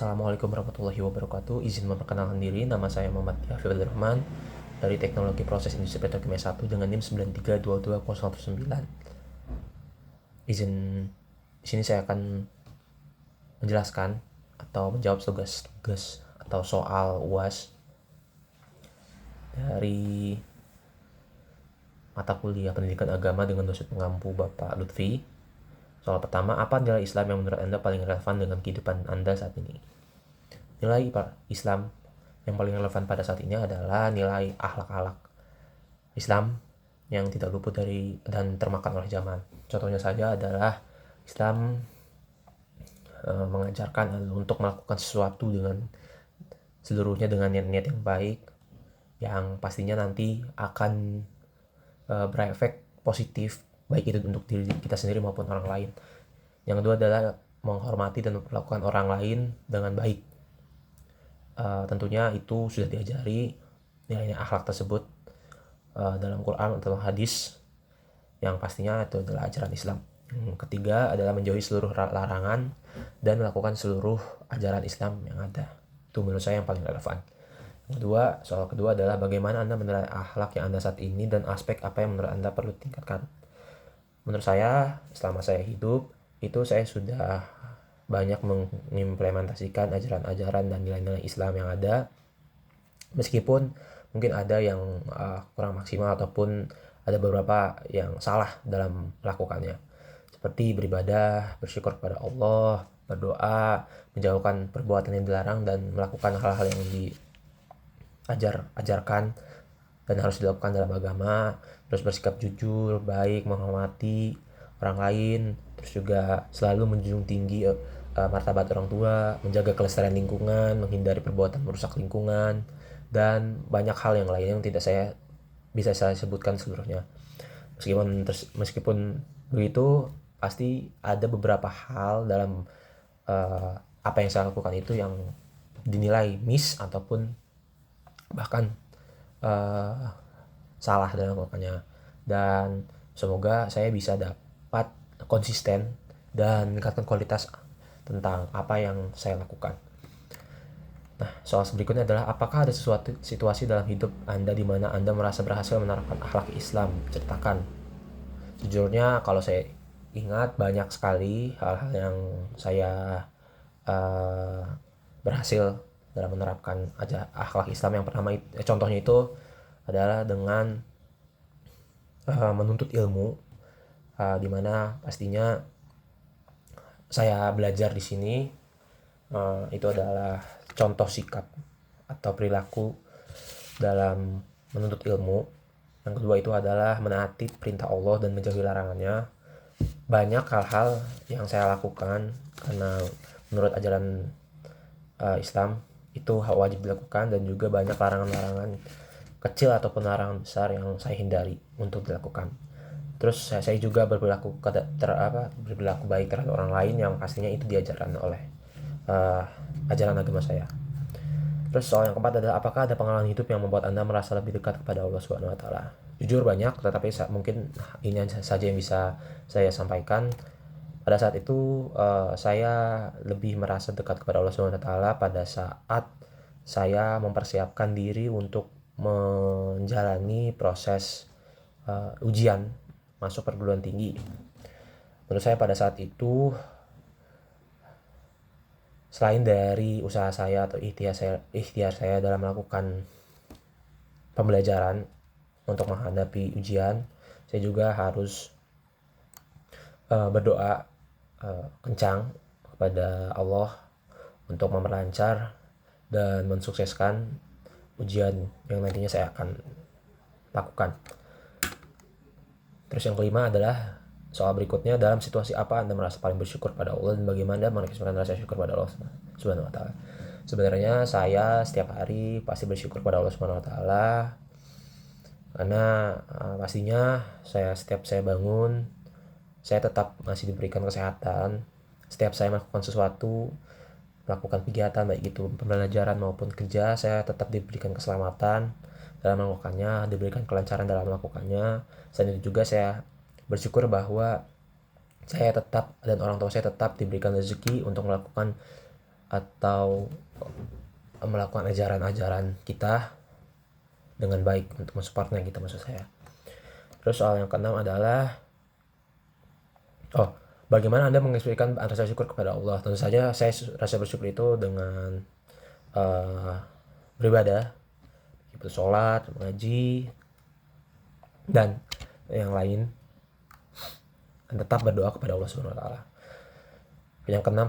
Assalamualaikum warahmatullahi wabarakatuh. Izin memperkenalkan diri, nama saya Muhammad Yafir Rahman dari Teknologi Proses Industri Petrokimia 1 dengan NIM 9322019. Izin di sini saya akan menjelaskan atau menjawab tugas-tugas atau soal UAS dari mata kuliah Pendidikan Agama dengan dosen pengampu Bapak Lutfi. Soal pertama, apa nilai Islam yang menurut Anda paling relevan dengan kehidupan Anda saat ini? Nilai Islam yang paling relevan pada saat ini adalah nilai akhlak Islam yang tidak luput dari dan termakan oleh zaman. Contohnya saja adalah Islam mengajarkan untuk melakukan sesuatu dengan seluruhnya dengan niat-niat yang baik, yang pastinya nanti akan berefek positif, baik itu untuk diri kita sendiri maupun orang lain. Yang kedua adalah menghormati dan memperlakukan orang lain dengan baik. Tentunya itu sudah diajari nilainya akhlak tersebut dalam Quran atau hadis, yang pastinya itu adalah ajaran Islam. Yang ketiga adalah menjauhi seluruh larangan dan melakukan seluruh ajaran Islam yang ada. Itu menurut saya yang paling relevan. Soal kedua adalah bagaimana Anda menilai akhlak yang Anda saat ini dan aspek apa yang menurut Anda perlu tingkatkan. Menurut saya, selama saya hidup, itu saya sudah banyak mengimplementasikan ajaran-ajaran dan nilai-nilai Islam yang ada. Meskipun mungkin ada yang kurang maksimal ataupun ada beberapa yang salah dalam melakukannya. Seperti beribadah, bersyukur kepada Allah, berdoa, menjauhkan perbuatan yang dilarang dan melakukan hal-hal yang diajarkan dan harus dilakukan dalam agama, terus bersikap jujur, baik, menghormati orang lain, terus juga selalu menjunjung tinggi martabat orang tua, menjaga kelestarian lingkungan, menghindari perbuatan merusak lingkungan, dan banyak hal yang lain yang tidak bisa saya sebutkan seluruhnya. Meskipun begitu, pasti ada beberapa hal dalam apa yang saya lakukan itu yang dinilai miss ataupun bahkan salah dalam melakukannya, dan semoga saya bisa dapat konsisten dan meningkatkan kualitas tentang apa yang saya lakukan. Nah, soal berikutnya adalah apakah ada sesuatu situasi dalam hidup Anda di mana Anda merasa berhasil menerapkan akhlak Islam? Ceritakan. Jujurnya kalau saya ingat banyak sekali hal-hal yang saya berhasil dalam menerapkan akhlak Islam. Yang pertama contohnya itu adalah dengan menuntut ilmu, di mana pastinya saya belajar di sini itu adalah contoh sikap atau perilaku dalam menuntut ilmu. Yang kedua itu adalah menaati perintah Allah dan menjauhi larangannya. Banyak hal-hal yang saya lakukan karena menurut ajaran Islam itu wajib dilakukan, dan juga banyak larangan-larangan kecil ataupun larangan besar yang saya hindari untuk dilakukan. Terus saya juga berperilaku baik terhadap orang lain, yang pastinya itu diajarkan oleh ajaran agama saya. Terus soal yang keempat adalah apakah ada pengalaman hidup yang membuat Anda merasa lebih dekat kepada Allah Subhanahu wa taala? Jujur banyak, tetapi mungkin ini saja yang bisa saya sampaikan. Pada saat itu saya lebih merasa dekat kepada Allah Subhanahu wa taala pada saat saya mempersiapkan diri untuk menjalani proses ujian masuk perguruan tinggi. Menurut saya pada saat itu, selain dari usaha saya atau ikhtiar saya dalam melakukan pembelajaran untuk menghadapi ujian, saya juga harus berdoa kencang kepada Allah untuk memperlancar dan mensukseskan ujian yang nantinya saya akan lakukan. Terus yang kelima adalah soal berikutnya, dalam situasi apa Anda merasa paling bersyukur pada Allah dan bagaimana Anda mengekspresikan rasa syukur pada Allah Subhanahu wa taala? Sebenarnya saya setiap hari pasti bersyukur pada Allah Subhanahu wa taala, karena pastinya setiap saya bangun, saya tetap masih diberikan kesehatan. Setiap saya melakukan sesuatu, melakukan kegiatan baik itu pembelajaran maupun kerja, saya tetap diberikan keselamatan dalam melakukannya, diberikan kelancaran dalam melakukannya. Selain itu juga saya bersyukur bahwa saya tetap dan orang tua saya tetap diberikan rezeki untuk melakukan atau melakukan ajaran-ajaran kita dengan baik untuk mensupportnya gitu maksud saya. Terus soal yang keenam adalah bagaimana Anda mengekspresikan rasa syukur kepada Allah. Tentu saja saya rasa bersyukur itu dengan beribadah, sholat, mengaji, dan yang lain, dan tetap berdoa kepada Allah Subhanahu wa taala. Yang keenam,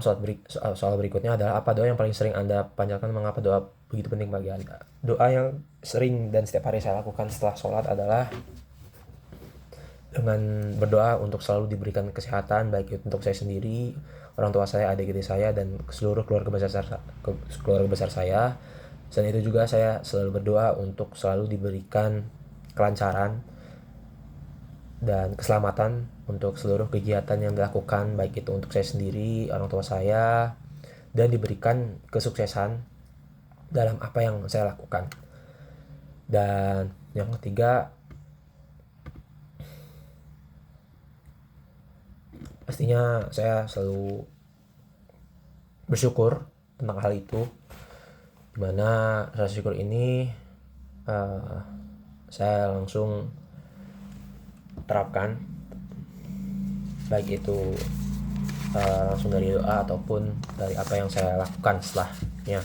soal berikutnya adalah apa doa yang paling sering Anda panjatkan, mengapa doa begitu penting bagi Anda? Doa yang sering dan setiap hari saya lakukan setelah sholat adalah dengan berdoa untuk selalu diberikan kesehatan, baik itu untuk saya sendiri, orang tua saya, adik-adik saya, dan seluruh keluarga besar saya. Selain itu juga saya selalu berdoa untuk selalu diberikan kelancaran dan keselamatan untuk seluruh kegiatan yang dilakukan, baik itu untuk saya sendiri, orang tua saya, dan diberikan kesuksesan dalam apa yang saya lakukan. Dan yang ketiga, pastinya saya selalu bersyukur tentang hal itu, dimana rasa syukur ini saya langsung terapkan, baik itu langsung dari doa ataupun dari apa yang saya lakukan setelahnya.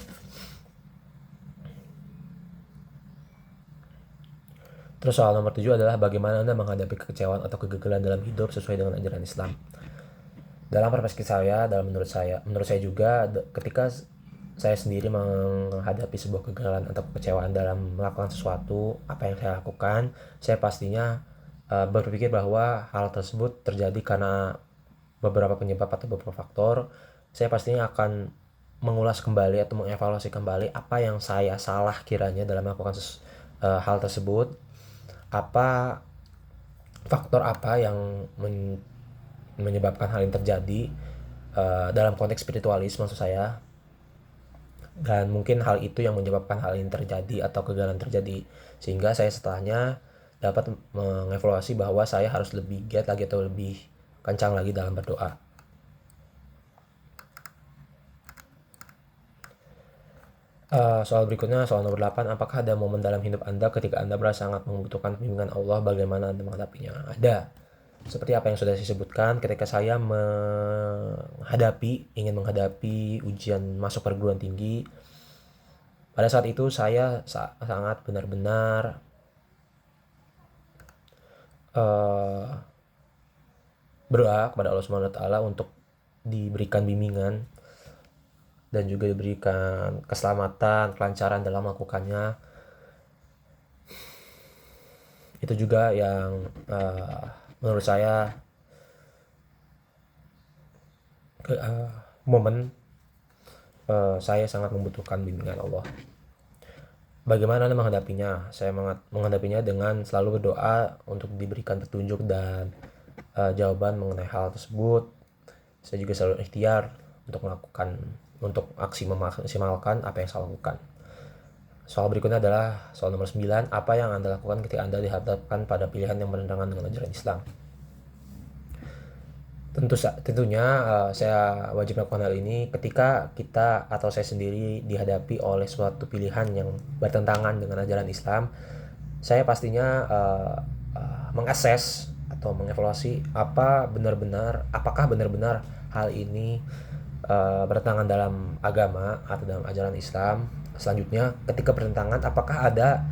Terus soal nomor 7 adalah bagaimana Anda menghadapi kekecewaan atau kegagalan dalam hidup sesuai dengan ajaran Islam. Dalam perspektif saya, menurut saya juga, ketika saya sendiri menghadapi sebuah kegagalan atau kekecewaan dalam melakukan sesuatu, apa yang saya lakukan, saya pastinya berpikir bahwa hal tersebut terjadi karena beberapa penyebab atau beberapa faktor. Saya pastinya akan mengulas kembali atau mengevaluasi kembali apa yang saya salah kiranya dalam melakukan hal tersebut, apa faktor apa yang menyebabkan hal ini terjadi dalam konteks spiritualis maksud saya, dan mungkin hal itu yang menyebabkan hal ini terjadi atau kegagalan terjadi, sehingga saya setelahnya dapat mengevaluasi bahwa saya harus lebih giat lagi atau lebih kencang lagi dalam berdoa. Soal berikutnya, soal nomor 8, apakah ada momen dalam hidup Anda ketika Anda merasa sangat membutuhkan bimbingan Allah, bagaimana Anda menghadapinya? Ada. Seperti apa yang sudah saya sebutkan, ketika saya ingin menghadapi ujian masuk perguruan tinggi, pada saat itu saya sangat benar-benar berdoa kepada Allah Subhanahu wa taala untuk diberikan bimbingan dan juga diberikan keselamatan, kelancaran dalam melakukannya. Itu juga yang menurut saya momen saya sangat membutuhkan bimbingan Allah. Bagaimana Anda menghadapinya? Saya menghadapinya dengan selalu berdoa untuk diberikan petunjuk dan jawaban mengenai hal tersebut. Saya juga selalu ikhtiar untuk aksi memaksimalkan apa yang saya lakukan. Soal berikutnya adalah soal nomor 9, apa yang Anda lakukan ketika Anda dihadapkan pada pilihan yang bertentangan dengan ajaran Islam? Tentunya saya wajib melakukan hal ini ketika kita atau saya sendiri dihadapi oleh suatu pilihan yang bertentangan dengan ajaran Islam. Saya pastinya mengakses atau mengevaluasi apakah benar-benar hal ini bertentangan dalam agama atau dalam ajaran Islam. Selanjutnya, ketika bertentangan, apakah ada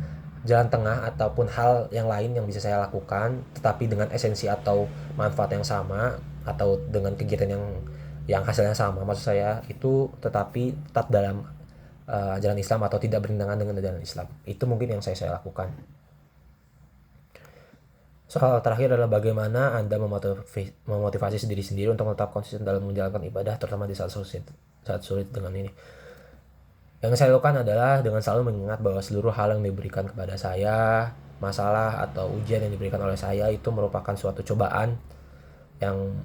jalan tengah ataupun hal yang lain yang bisa saya lakukan tetapi dengan esensi atau manfaat yang sama, atau dengan kegiatan yang hasilnya sama, maksud saya itu tetapi tetap dalam ajaran Islam atau tidak bertentangan dengan ajaran Islam. Itu mungkin yang saya lakukan. Soal terakhir adalah bagaimana Anda memotivasi diri sendiri untuk tetap konsisten dalam menjalankan ibadah, terutama di saat sulit dengan ini. Yang saya lakukan adalah dengan selalu mengingat bahwa seluruh hal yang diberikan kepada saya, masalah atau ujian yang diberikan oleh saya, itu merupakan suatu cobaan yang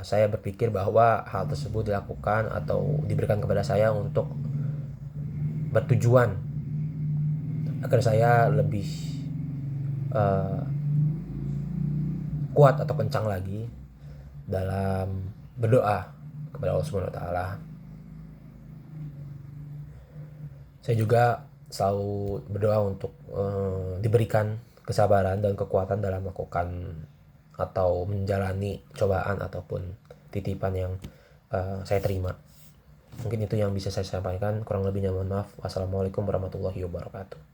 saya berpikir bahwa hal tersebut dilakukan atau diberikan kepada saya untuk bertujuan agar saya lebih kuat atau kencang lagi dalam berdoa kepada Allah Subhanahu wa taala. Saya juga selalu berdoa untuk diberikan kesabaran dan kekuatan dalam melakukan atau menjalani cobaan ataupun titipan yang saya terima. Mungkin itu yang bisa saya sampaikan. Kurang lebihnya mohon maaf. Wassalamualaikum warahmatullahi wabarakatuh.